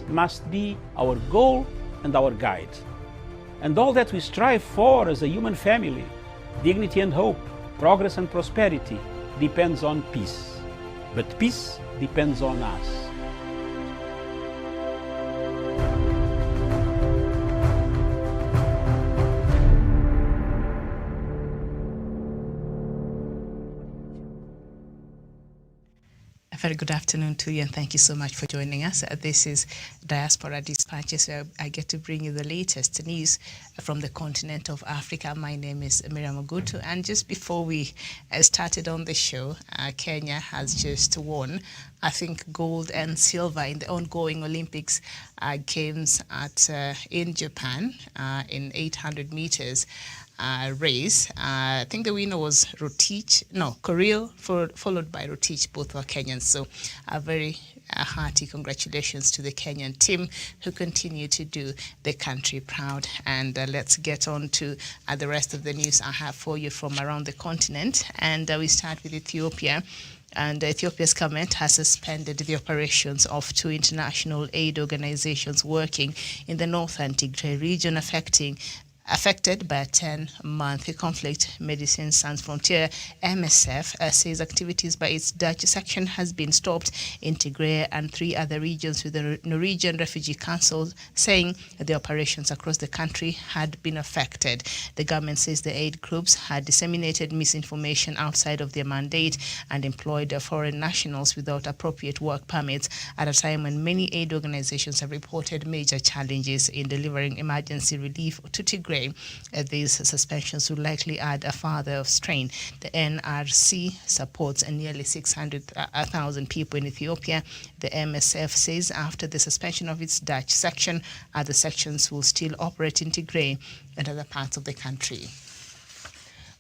must be our goal and our guide. And all that we strive for as a human family, dignity and hope, progress and prosperity, depends on peace. But peace depends on us. A very good afternoon to you, and thank you so much for joining us. This is Diaspora Dispatches, where I get to bring you the latest news from the continent of Africa. My name is Miriam Ogutu, and just before we started on the show, Kenya has just won, I think, gold and silver in the ongoing Olympics games in Japan in 800 meters. Race. I think the winner was Korea, followed by Rotich. Both were Kenyans. So a very hearty congratulations to the Kenyan team who continue to do the country proud. And let's get on to the rest of the news I have for you from around the continent. And we start with Ethiopia. And Ethiopia's government has suspended the operations of 2 international aid organizations working in the northern Tigray region, affected by a 10-month conflict. Medicine Sans Frontier, MSF, says activities by its Dutch section has been stopped in Tigray and 3 other regions, with the Norwegian Refugee Council saying the operations across the country had been affected. The government says the aid groups had disseminated misinformation outside of their mandate and employed foreign nationals without appropriate work permits at a time when many aid organizations have reported major challenges in delivering emergency relief to Tigray. These suspensions will likely add a further strain. The NRC supports nearly 600,000 people in Ethiopia. The MSF says after the suspension of its Dutch section, other sections will still operate in Tigray and other parts of the country.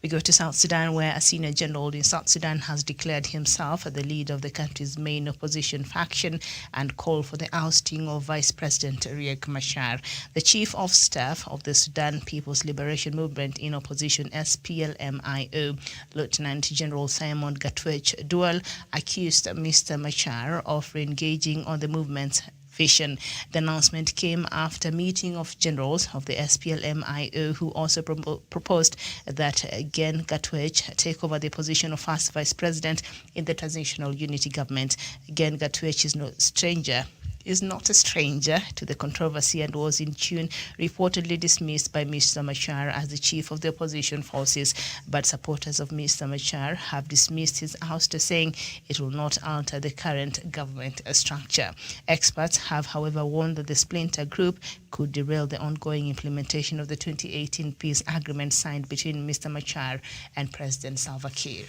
We go to South Sudan, where a senior general in South Sudan has declared himself the leader of the country's main opposition faction and called for the ousting of Vice President Riek Machar. The chief of staff of the Sudan People's Liberation Movement in opposition, SPLMIO, Lieutenant General Simon Gatwech Dual, accused Mr. Machar of engaging on the movement's vision. The announcement came after a meeting of generals of the SPLMIO who also proposed that again Gatwech take over the position of first vice president in the transitional unity government. Again, Gatwech is not a stranger to the controversy and was in June reportedly dismissed by Mr. Machar as the chief of the opposition forces, but supporters of Mr. Machar have dismissed his ouster, saying it will not alter the current government structure. Experts have, however, warned that the splinter group could derail the ongoing implementation of the 2018 peace agreement signed between Mr. Machar and President Salva Kiir.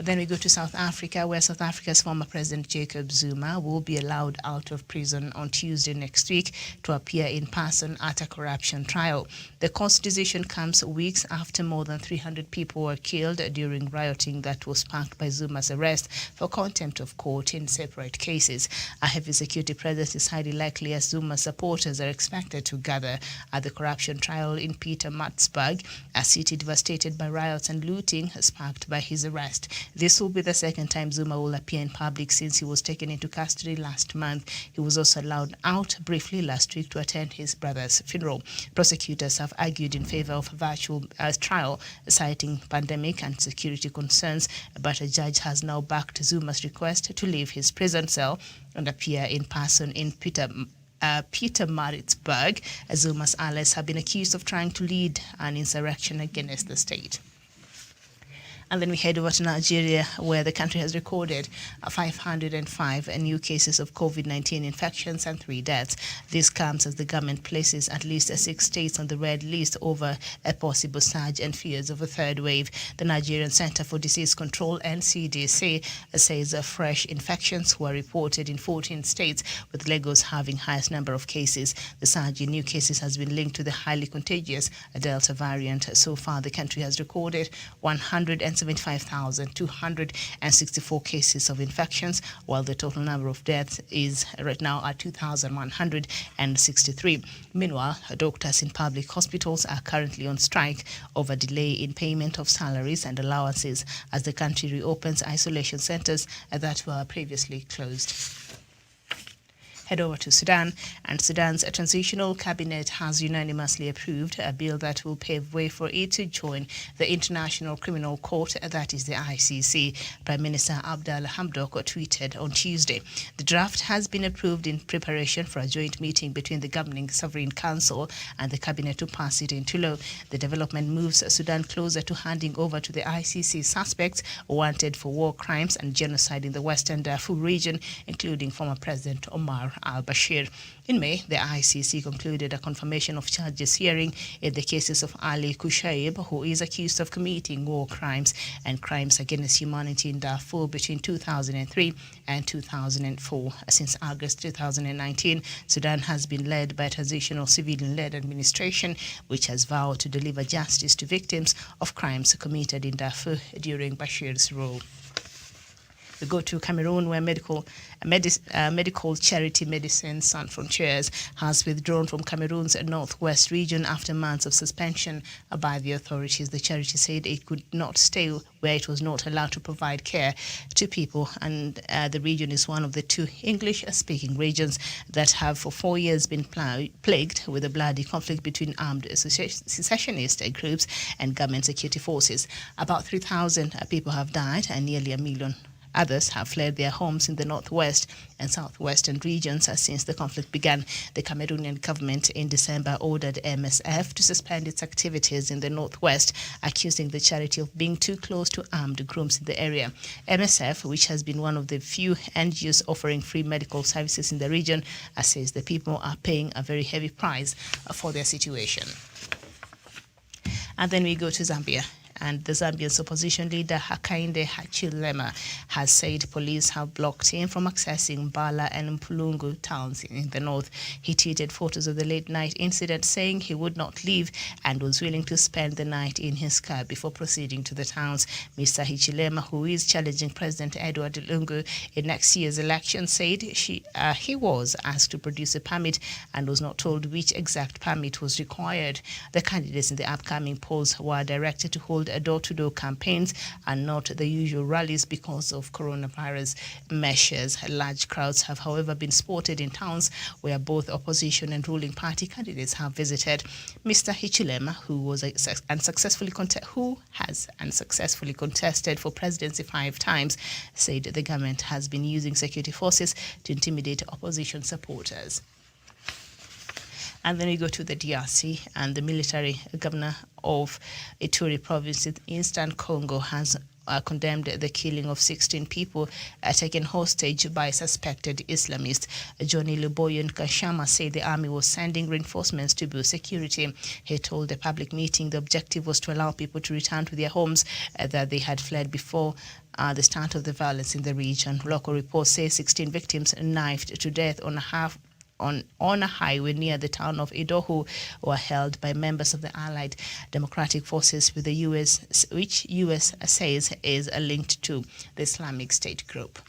Then we go to South Africa, where South Africa's former President Jacob Zuma will be allowed out of prison on Tuesday next week to appear in person at a corruption trial. The court's decision comes weeks after more than 300 people were killed during rioting that was sparked by Zuma's arrest for contempt of court in separate cases. A heavy security presence is highly likely as Zuma's supporters are expected to gather at the corruption trial in Pietermaritzburg, a city devastated by riots and looting sparked by his arrest. This will be the second time Zuma will appear in public since he was taken into custody last month. He was also allowed out briefly last week to attend his brother's funeral. Prosecutors have argued in favor of a virtual trial, citing pandemic and security concerns, but a judge has now backed Zuma's request to leave his prison cell and appear in person in Pietermaritzburg. Zuma's allies have been accused of trying to lead an insurrection against the state. And then we head over to Nigeria, where the country has recorded 505 new cases of COVID-19 infections and 3 deaths. This comes as the government places at least 6 states on the red list over a possible surge and fears of a third wave. The Nigerian Center for Disease Control, NCDC, says fresh infections were reported in 14 states, with Lagos having highest number of cases. The surge in new cases has been linked to the highly contagious Delta variant. So far, the country has recorded 175,264 cases of infections, while the total number of deaths is right now at 2,163. Meanwhile, doctors in public hospitals are currently on strike over delay in payment of salaries and allowances as the country reopens isolation centers that were previously closed. Head over to Sudan, and Sudan's transitional cabinet has unanimously approved a bill that will pave way for it to join the International Criminal Court, that is the ICC. Prime Minister Abdallah Hamdok tweeted on Tuesday. The draft has been approved in preparation for a joint meeting between the governing Sovereign Council and the cabinet to pass it into law. The development moves Sudan closer to handing over to the ICC suspects wanted for war crimes and genocide in the Western Darfur region, including former President Omar al-Bashir. In May, the ICC concluded a confirmation of charges hearing in the cases of Ali Kushaib, who is accused of committing war crimes and crimes against humanity in Darfur between 2003 and 2004. Since August 2019, Sudan has been led by a transitional civilian-led administration, which has vowed to deliver justice to victims of crimes committed in Darfur during Bashir's rule. We go to Cameroon, where medical charity Medicine Sans Frontières has withdrawn from Cameroon's northwest region after months of suspension by the authorities. The charity said it could not stay where it was not allowed to provide care to people, and the region is one of the two English-speaking regions that have for 4 years been plagued with a bloody conflict between armed secessionist groups and government security forces. About 3,000 people have died and nearly 1 million others have fled their homes in the northwest and southwestern regions since the conflict began. The Cameroonian government in December ordered MSF to suspend its activities in the northwest, accusing the charity of being too close to armed groups in the area. MSF, which has been one of the few NGOs offering free medical services in the region, says the people are paying a very heavy price for their situation. And then we go to Zambia. And the Zambian opposition leader Hakainde Hichilema has said police have blocked him from accessing Bala and Mpulungu towns in the north. He tweeted photos of the late-night incident, saying he would not leave and was willing to spend the night in his car before proceeding to the towns. Mr. Hichilema, who is challenging President Edward Lungu in next year's election, said he was asked to produce a permit and was not told which exact permit was required. The candidates in the upcoming polls were directed to hold door-to-door campaigns and not the usual rallies because of coronavirus measures. Large crowds have, however, been spotted in towns where both opposition and ruling party candidates have visited. Mr. Hichilema, who has unsuccessfully contested for presidency 5 times, said the government has been using security forces to intimidate opposition supporters. And then we go to the DRC, and the military governor of Ituri province in Eastern Congo has condemned the killing of 16 people taken hostage by suspected Islamists. Johnny Luboyan Kashama said the army was sending reinforcements to boost security. He told the public meeting the objective was to allow people to return to their homes that they had fled before the start of the violence in the region. Local reports say 16 victims knifed to death on a highway near the town of Idohu were held by members of the Allied Democratic Forces with the U.S., which U.S. says is linked to the Islamic State group.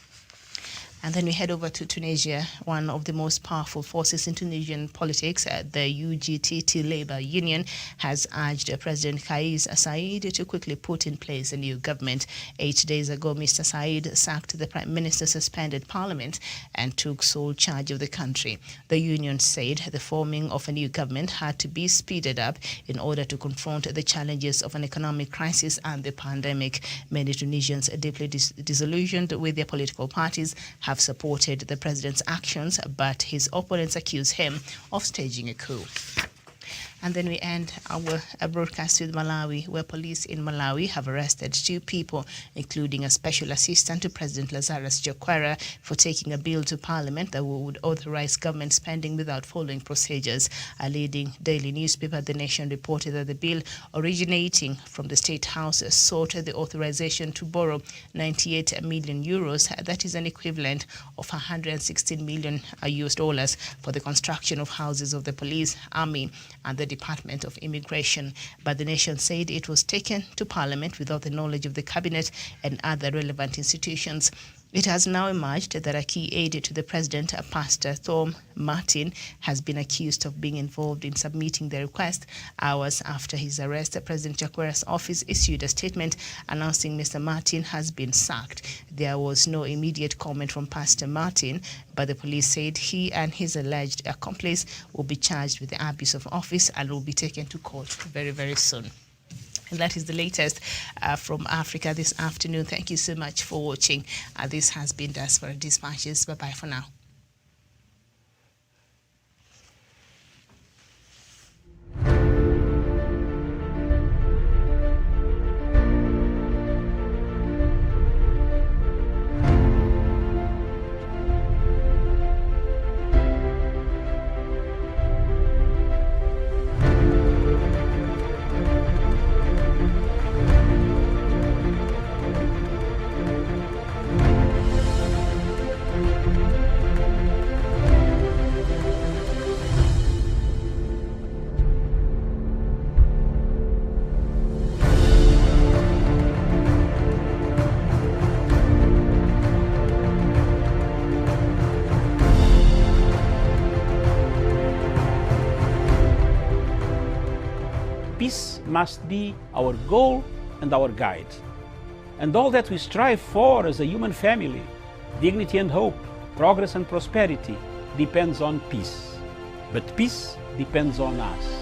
And then we head over to Tunisia, one of the most powerful forces in Tunisian politics. The UGTT Labour Union has urged President Kais Saied to quickly put in place a new government. 8 days ago, Mr. Saied sacked the Prime Minister, suspended Parliament, and took sole charge of the country. The union said the forming of a new government had to be speeded up in order to confront the challenges of an economic crisis and the pandemic. Many Tunisians, deeply disillusioned with their political parties, have supported the president's actions, but his opponents accuse him of staging a coup. And then we end our broadcast with Malawi, where police in Malawi have arrested 2 people, including a special assistant to President Lazarus Chakwera, for taking a bill to Parliament that would authorize government spending without following procedures. A leading daily newspaper, The Nation, reported that the bill, originating from the State House, sought the authorization to borrow 98 million euros, that is an equivalent of $116 million US, for the construction of houses of the police, army, and the Department of Immigration. But The Nation said it was taken to Parliament without the knowledge of the Cabinet and other relevant institutions. It has now emerged that a key aide to the president, Pastor Tom Martin, has been accused of being involved in submitting the request. Hours after his arrest, President Chakwera's office issued a statement announcing Mr. Martin has been sacked. There was no immediate comment from Pastor Martin, but the police said he and his alleged accomplice will be charged with the abuse of office and will be taken to court very, very soon. And that is the latest from Africa this afternoon. Thank you so much for watching. This has been Diaspora Dispatches. Bye-bye for now. Peace must be our goal and our guide. And all that we strive for as a human family, dignity and hope, progress and prosperity, depends on peace. But peace depends on us.